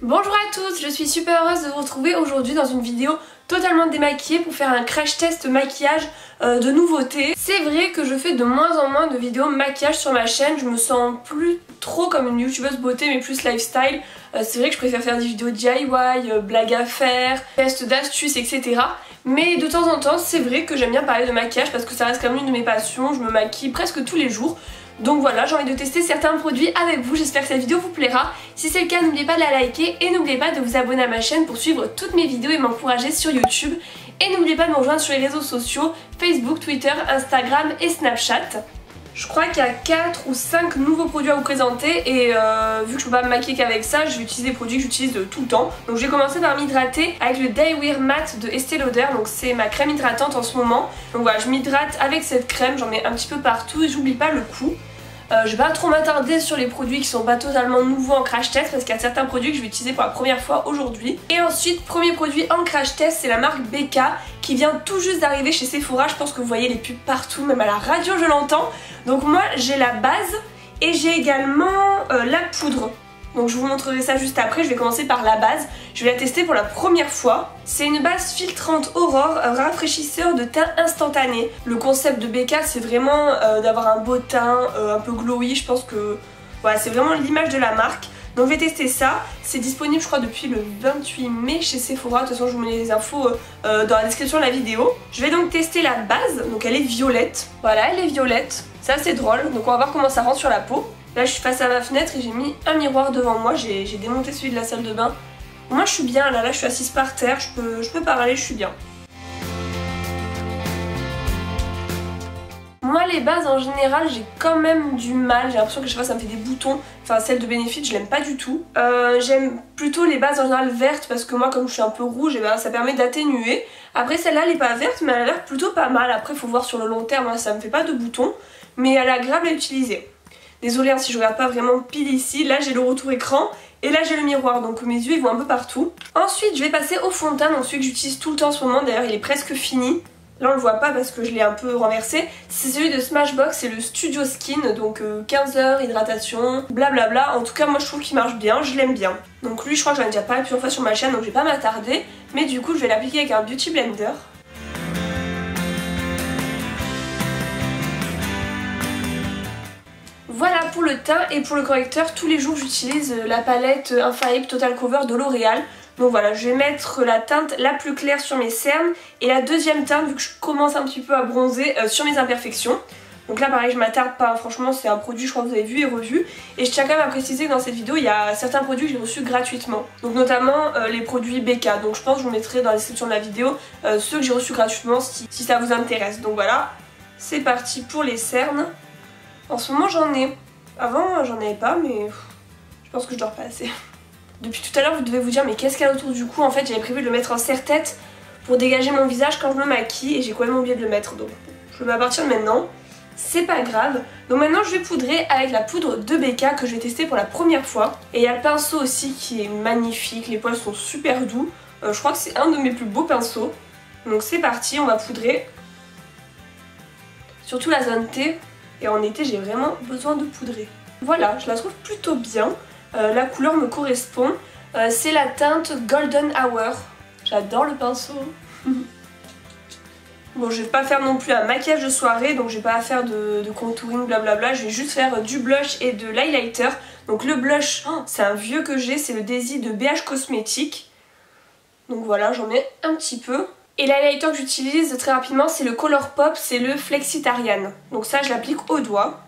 Bonjour à tous, je suis super heureuse de vous retrouver aujourd'hui dans une vidéo totalement démaquillée pour faire un crash test maquillage de nouveautés. C'est vrai que je fais de moins en moins de vidéos maquillage sur ma chaîne, je me sens plus trop comme une youtubeuse beauté mais plus lifestyle. C'est vrai que je préfère faire des vidéos DIY, blagues à faire, tests d'astuces, etc. Mais de temps en temps c'est vrai que j'aime bien parler de maquillage parce que ça reste quand même une de mes passions, je me maquille presque tous les jours. Donc voilà, j'ai envie de tester certains produits avec vous, j'espère que cette vidéo vous plaira. Si c'est le cas, n'oubliez pas de la liker et n'oubliez pas de vous abonner à ma chaîne pour suivre toutes mes vidéos et m'encourager sur YouTube. Et n'oubliez pas de me rejoindre sur les réseaux sociaux, Facebook, Twitter, Instagram et Snapchat. Je crois qu'il y a 4 ou 5 nouveaux produits à vous présenter et vu que je peux pas me maquiller qu'avec ça, je vais utiliser des produits que j'utilise tout le temps. Donc je vais commencer par m'hydrater avec le Day Wear Matte de Estée Lauder, donc c'est ma crème hydratante en ce moment. Donc voilà, je m'hydrate avec cette crème, j'en mets un petit peu partout et j'oublie pas le coup. Je vais pas trop m'attarder sur les produits qui sont pas totalement nouveaux en crash test parce qu'il y a certains produits que je vais utiliser pour la première fois aujourd'hui. Et ensuite, premier produit en crash test, c'est la marque BK qui vient tout juste d'arriver chez Sephora. Je pense que vous voyez les pubs partout, même à la radio je l'entends. Donc moi j'ai la base et j'ai également la poudre. Donc je vous montrerai ça juste après, je vais commencer par la base. Je vais la tester pour la première fois. C'est une base filtrante Aurore, rafraîchisseur de teint instantané. Le concept de BK c'est vraiment d'avoir un beau teint, un peu glowy. Je pense que voilà, c'est vraiment l'image de la marque. Donc je vais tester ça. C'est disponible je crois depuis le 28 mai chez Sephora. De toute façon je vous mets les infos dans la description de la vidéo. Je vais donc tester la base. Donc elle est violette. Voilà, elle est violette. C'est assez drôle. Donc on va voir comment ça rend sur la peau. Là je suis face à ma fenêtre et j'ai mis un miroir devant moi, j'ai démonté celui de la salle de bain. Moi je suis bien là, je suis assise par terre, je peux parler, je suis bien. Moi les bases en général j'ai quand même du mal, j'ai l'impression que je sais pas ça me fait des boutons. Enfin celle de Benefit je l'aime pas du tout. J'aime plutôt les bases en général vertes parce que moi comme je suis un peu rouge et ben, ça permet d'atténuer. Après celle-là elle est pas verte mais elle a l'air plutôt pas mal, après faut voir sur le long terme, hein, ça me fait pas de boutons. Mais elle est agréable à utiliser. Désolée hein, si je regarde pas vraiment pile ici, là j'ai le retour écran et là j'ai le miroir donc mes yeux ils vont un peu partout. Ensuite je vais passer au fond de teint, donc celui que j'utilise tout le temps en ce moment, d'ailleurs il est presque fini. Là on le voit pas parce que je l'ai un peu renversé. C'est celui de Smashbox, c'est le Studio Skin, donc 15 heures, hydratation, blablabla. En tout cas moi je trouve qu'il marche bien, je l'aime bien. Donc lui je crois que j'en ai déjà parlé plusieurs fois sur ma chaîne donc je vais pas m'attarder. Mais du coup je vais l'appliquer avec un Beauty Blender. Voilà pour le teint et pour le correcteur, tous les jours j'utilise la palette Infaillible Total Cover de L'Oréal. Donc voilà, je vais mettre la teinte la plus claire sur mes cernes et la deuxième teinte, vu que je commence un petit peu à bronzer, sur mes imperfections. Donc là pareil je m'attarde pas, franchement c'est un produit je crois que vous avez vu et revu. Et je tiens quand même à préciser que dans cette vidéo il y a certains produits que j'ai reçus gratuitement. Donc notamment les produits BK, donc je pense que je vous mettrai dans la description de la vidéo ceux que j'ai reçus gratuitement si ça vous intéresse. Donc voilà, c'est parti pour les cernes. En ce moment j'en ai. Avant j'en avais pas mais je pense que je dors pas assez. Depuis tout à l'heure vous devez vous dire mais qu'est-ce qu'il y a autour du cou. En fait j'avais prévu de le mettre en serre-tête pour dégager mon visage quand je me maquille et j'ai quand même oublié de le mettre. Donc je le mets à partir de maintenant. C'est pas grave. Donc maintenant je vais poudrer avec la poudre de BK que je vais tester pour la première fois. Et il y a le pinceau aussi qui est magnifique. Les poils sont super doux. Je crois que c'est un de mes plus beaux pinceaux. Donc c'est parti, on va poudrer. Surtout la zone T. Et en été j'ai vraiment besoin de poudrer. Voilà, je la trouve plutôt bien. La couleur me correspond. C'est la teinte Golden Hour. J'adore le pinceau. Bon, je vais pas faire non plus un maquillage de soirée, donc je vais pas faire de contouring blablabla. Je vais juste faire du blush et de l'highlighter. Donc le blush, c'est un vieux que j'ai, c'est le Daisy de BH Cosmetics. Donc voilà, j'en mets un petit peu. Et l'highlighter que j'utilise très rapidement c'est le Colourpop, c'est le Flexitarian. Donc ça je l'applique au doigt.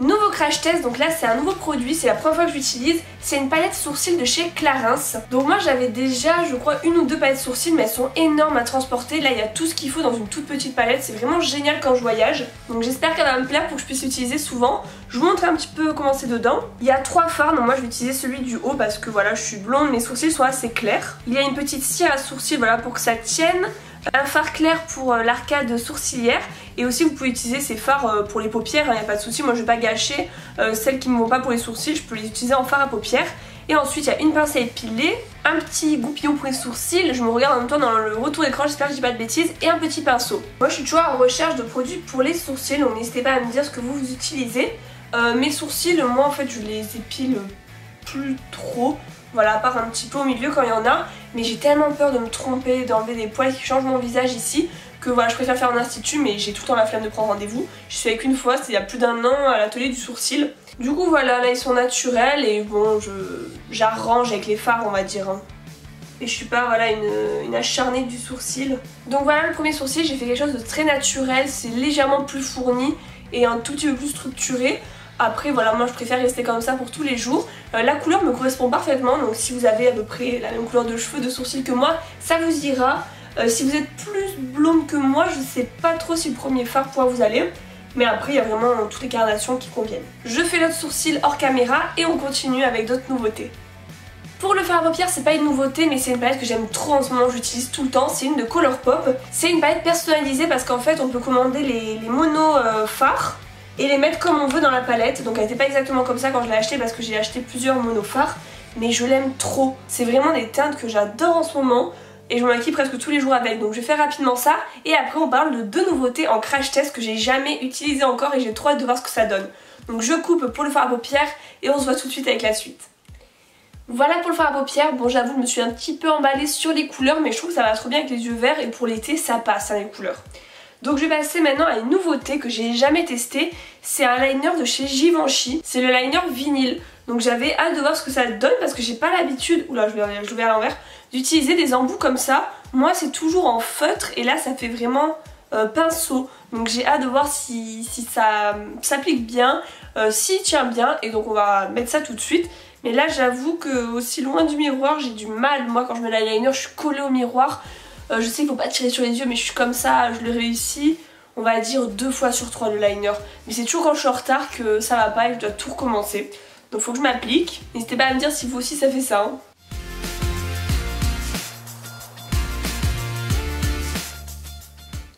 Nouveau crash test, donc là c'est un nouveau produit, c'est la première fois que j'utilise. C'est une palette sourcils de chez Clarins. Donc moi j'avais déjà je crois une ou deux palettes sourcils mais elles sont énormes à transporter. Là il y a tout ce qu'il faut dans une toute petite palette, c'est vraiment génial quand je voyage. Donc j'espère qu'elle va me plaire pour que je puisse l'utiliser souvent. Je vous montre un petit peu comment c'est dedans. Il y a 3 fards, donc moi je vais utiliser celui du haut parce que voilà je suis blonde, mes sourcils sont assez clairs. Il y a une petite cire à sourcils voilà pour que ça tienne. Un fard clair pour l'arcade sourcilière et aussi vous pouvez utiliser ces fards pour les paupières, il n'y a pas de souci, moi je vais pas gâcher celles qui ne me vont pas pour les sourcils, je peux les utiliser en fard à paupières. Et ensuite il y a une pince à épiler, un petit goupillon pour les sourcils, je me regarde en même temps dans le retour d'écran, j'espère que je dis pas de bêtises, et un petit pinceau. Moi je suis toujours en recherche de produits pour les sourcils, donc n'hésitez pas à me dire ce que vous utilisez. Mes sourcils, moi en fait je les épile plus trop, voilà, à part un petit peu au milieu quand il y en a, mais j'ai tellement peur de me tromper, d'enlever des poils qui changent mon visage ici, que voilà, je préfère faire un institut, mais j'ai tout le temps la flemme de prendre rendez-vous. Je suis avec une fois, c'était il y a plus d'1 an à l'atelier du sourcil. Du coup voilà, là ils sont naturels et bon, j'arrange avec les fards on va dire. Hein. Et je suis pas voilà une acharnée du sourcil. Donc voilà le premier sourcil, j'ai fait quelque chose de très naturel, c'est légèrement plus fourni et un tout petit peu plus structuré. Après voilà, moi je préfère rester comme ça pour tous les jours. La couleur me correspond parfaitement, donc si vous avez à peu près la même couleur de cheveux, de sourcils que moi, ça vous ira. Si vous êtes plus blonde que moi, je sais pas trop si le premier fard pourra vous aller. Mais après il y a vraiment toutes les carnations qui conviennent. Je fais l'autre sourcil hors caméra et on continue avec d'autres nouveautés. Pour le fard à paupières, c'est pas une nouveauté mais c'est une palette que j'aime trop en ce moment, j'utilise tout le temps, c'est une de Colourpop. C'est une palette personnalisée parce qu'en fait on peut commander les monos fards et les mettre comme on veut dans la palette. Donc elle était pas exactement comme ça quand je l'ai acheté parce que j'ai acheté plusieurs monos fards, mais je l'aime trop. C'est vraiment des teintes que j'adore en ce moment. Et je me maquille presque tous les jours avec, donc je vais faire rapidement ça. Et après on parle de 2 nouveautés en crash test que j'ai jamais utilisées encore et j'ai trop hâte de voir ce que ça donne. Donc je coupe pour le fard à paupières et on se voit tout de suite avec la suite. Voilà pour le fard à paupières. Bon j'avoue je me suis un petit peu emballée sur les couleurs mais je trouve que ça va trop bien avec les yeux verts et pour l'été ça passe hein, les couleurs. Donc je vais passer maintenant à une nouveauté que j'ai jamais testée. C'est un liner de chez Givenchy. C'est le liner vinyle. Donc j'avais hâte de voir ce que ça donne parce que j'ai pas l'habitude, oula je l'ouvre à l'envers, d'utiliser des embouts comme ça. Moi c'est toujours en feutre et là ça fait vraiment pinceau. Donc j'ai hâte de voir si ça s'applique bien, s'il tient bien et donc on va mettre ça tout de suite. Mais là j'avoue que aussi loin du miroir j'ai du mal, moi quand je mets l'eyeliner je suis collée au miroir. Je sais qu'il faut pas tirer sur les yeux mais je suis comme ça, je le réussis. On va dire 2 fois sur 3 le liner. Mais c'est toujours quand je suis en retard que ça va pas et je dois tout recommencer. Donc faut que je m'applique. N'hésitez pas à me dire si vous aussi ça fait ça. Hein.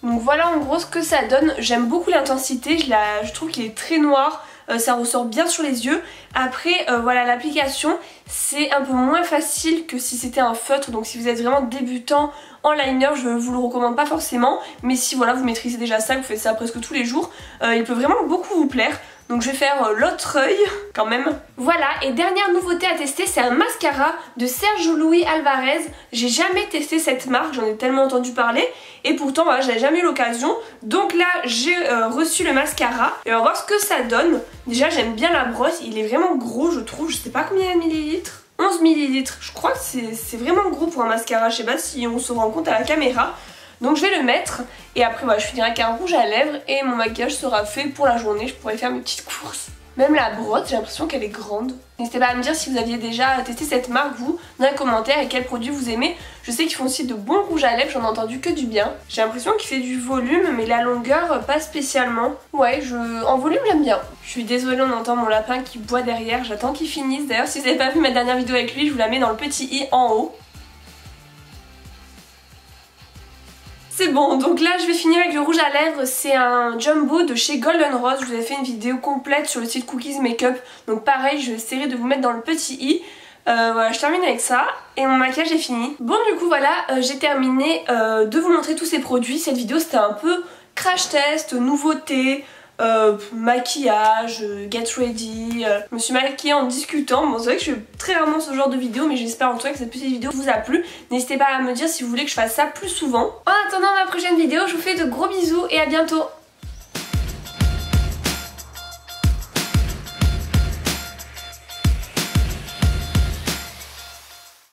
Donc voilà en gros ce que ça donne. J'aime beaucoup l'intensité, je trouve qu'il est très noir. Ça ressort bien sur les yeux. Après voilà l'application c'est un peu moins facile que si c'était un feutre. Donc si vous êtes vraiment débutant en liner je vous le recommande pas forcément. Mais si voilà vous maîtrisez déjà ça, vous faites ça presque tous les jours, il peut vraiment beaucoup vous plaire. Donc je vais faire l'autre œil quand même. Voilà, et dernière nouveauté à tester, c'est un mascara de Serge Louis Alvarez. J'ai jamais testé cette marque, j'en ai tellement entendu parler. Et pourtant voilà, j'avais jamais eu l'occasion. Donc là j'ai reçu le mascara et on va voir ce que ça donne. Déjà j'aime bien la brosse, il est vraiment gros je trouve, je sais pas combien il y a de millilitres. 11 millilitres, je crois que c'est vraiment gros pour un mascara, je sais pas si on se rend compte à la caméra. Donc je vais le mettre et après voilà, je finirai avec un rouge à lèvres et mon maquillage sera fait pour la journée, je pourrai faire mes petites courses. Même la brosse, j'ai l'impression qu'elle est grande. N'hésitez pas à me dire si vous aviez déjà testé cette marque vous, dans les commentaires et quel produit vous aimez. Je sais qu'ils font aussi de bons rouges à lèvres, j'en ai entendu que du bien. J'ai l'impression qu'il fait du volume mais la longueur pas spécialement. Ouais, en volume j'aime bien. Je suis désolée, on entend mon lapin qui boit derrière, j'attends qu'il finisse. D'ailleurs si vous n'avez pas vu ma dernière vidéo avec lui, je vous la mets dans le petit i en haut. C'est bon, donc là je vais finir avec le rouge à lèvres, c'est un jumbo de chez Golden Rose, je vous ai fait une vidéo complète sur le site Cookies Makeup, donc pareil je vais essayer de vous mettre dans le petit i. Voilà, je termine avec ça et mon maquillage est fini. Bon du coup voilà, j'ai terminé de vous montrer tous ces produits, cette vidéo c'était un peu crash test, nouveauté, maquillage, get ready, je me suis maquillée en discutant. Bon c'est vrai que je fais très rarement ce genre de vidéo mais j'espère en tout cas que cette petite vidéo vous a plu. N'hésitez pas à me dire si vous voulez que je fasse ça plus souvent. En attendant ma prochaine vidéo, je vous fais de gros bisous et à bientôt.